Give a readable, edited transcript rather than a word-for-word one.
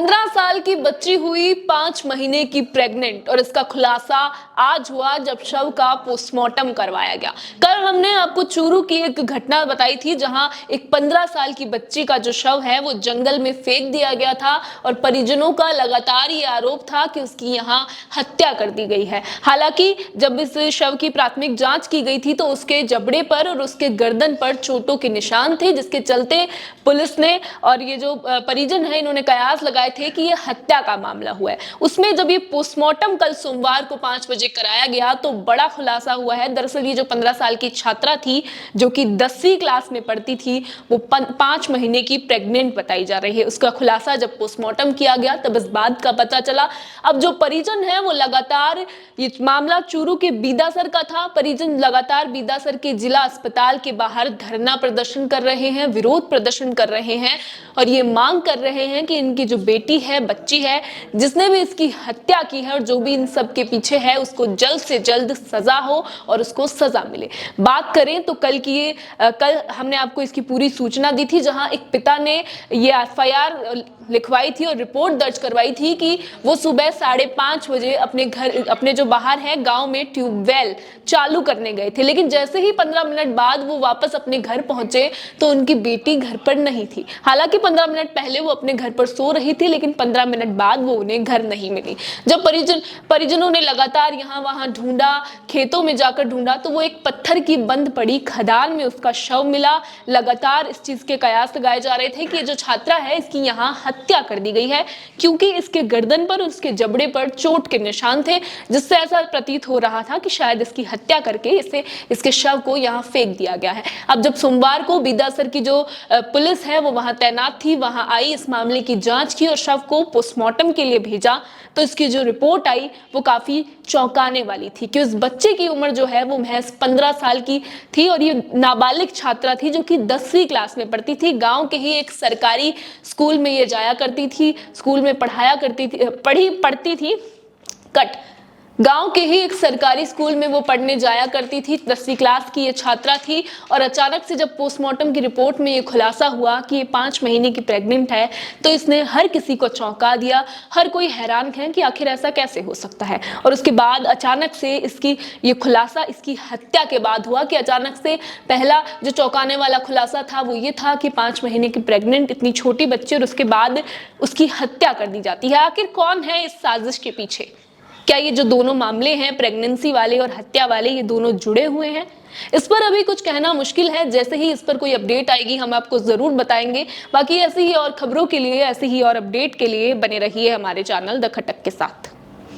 15 साल की बच्ची हुई 5 महीने की प्रेग्नेंट और इसका खुलासा आज हुआ जब शव का पोस्टमार्टम करवाया गया। कल हमने आपको चूरू की एक घटना बताई थी जहां एक 15 साल की बच्ची का जो शव है वो जंगल में फेंक दिया गया था और परिजनों का लगातार ये आरोप था कि उसकी यहां हत्या कर दी गई है। हालांकि जब इस शव की प्राथमिक जांच की गई थी तो उसके जबड़े पर और उसके गर्दन पर चोटों के निशान थे, जिसके चलते पुलिस ने और ये जो परिजन है इन्होंने कयास लगाए थे कि ये हत्या का मामला हुआ है। उसमें जब ये पोस्टमार्टम कल सोमवार को 5 बजे कराया गया तो बड़ा खुलासा हुआ है। दरअसल ये जो 15 साल की छात्रा थी जो कि 10वीं क्लास में पढ़ती थी वो 5 महीने की प्रेग्नेंट बताई जा रही है। उसका खुलासा जब पोस्टमार्टम किया गया तब इस बात का पता चला। अब जो परिजन है वो लगातार, ये मामला चूरू के बीदासर का था, परिजन लगातार बीदासर के जिला अस्पताल के बाहर धरना प्रदर्शन कर रहे हैं, विरोध प्रदर्शन कर रहे हैं और ये मांग कर रहे हैं कि इनकी जो बेटी है, बच्ची है, जिसने भी इसकी हत्या की है और जो भी इन सब के पीछे है उसको जल्द से जल्द सजा हो और उसको सजा मिले। बात करें तो कल हमने आपको इसकी पूरी सूचना दी थी जहां एक पिता ने ये एफआईआर लिखवाई थी और रिपोर्ट दर्ज करवाई थी कि वो सुबह 5:30 बजे अपने जो बाहर है गांव में ट्यूबवेल चालू करने गए थे, लेकिन जैसे ही 15 मिनट बाद वो वापस अपने घर पहुंचे तो उनकी बेटी घर पर नहीं थी। हालांकि 15 मिनट पहले वो अपने घर पर सो रही थी, लेकिन 15 मिनट बाद वो उन्हें घर नहीं मिली। जब परिजनों ने लगातार यहाँ वहां ढूंढा, खेतों में जाकर ढूंढा तो वो एक पत्थर की बंद पड़ी खदान में उसका शव मिला। लगातार इस चीज के कयास लगाए जा रहे थे कि जो छात्रा है इसकी यहाँ हत्या कर दी गई है, क्योंकि इसके गर्दन पर उसके जबड़े पर चोट के निशान थे, जिससे ऐसा प्रतीत हो रहा था कि शायद इसकी हत्या करके इसके शव को यहाँ फेंक दिया गया है। अब जब सोमवार को बीदासर की जो पुलिस है वो वहां तैनात थी, वहां आई, इस मामले की जांच की और शव को पोस्टमार्टम के लिए भेजा तो इसकी जो रिपोर्ट आई वो काफी चौंकाने वाली थी कि उस बच्चे की उम्र जो है वो महज 15 साल की थी और ये नाबालिग छात्रा थी जो कि 10वीं क्लास में पढ़ती थी। गांव के ही एक सरकारी स्कूल में ये जाया करती थी, स्कूल में पढ़ती थी गांव के ही एक सरकारी स्कूल में वो पढ़ने जाया करती थी। 10वीं क्लास की ये छात्रा थी और अचानक से जब पोस्टमार्टम की रिपोर्ट में ये खुलासा हुआ कि ये 5 महीने की प्रेग्नेंट है तो इसने हर किसी को चौंका दिया। हर कोई हैरान है कि आखिर ऐसा कैसे हो सकता है। और उसके बाद अचानक से ये खुलासा इसकी हत्या के बाद हुआ कि अचानक से पहला जो चौंकाने वाला खुलासा था वो ये था कि 5 महीने की प्रेग्नेंट इतनी छोटी बच्ची और उसके बाद उसकी हत्या कर दी जाती है। आखिर कौन है इस साजिश के पीछे? क्या ये जो दोनों मामले हैं, प्रेगनेंसी वाले और हत्या वाले, ये दोनों जुड़े हुए हैं? इस पर अभी कुछ कहना मुश्किल है। जैसे ही इस पर कोई अपडेट आएगी हम आपको जरूर बताएंगे। बाकी ऐसी ही और खबरों के लिए, ऐसी ही और अपडेट के लिए बने रहिए हमारे चैनल द खटक के साथ।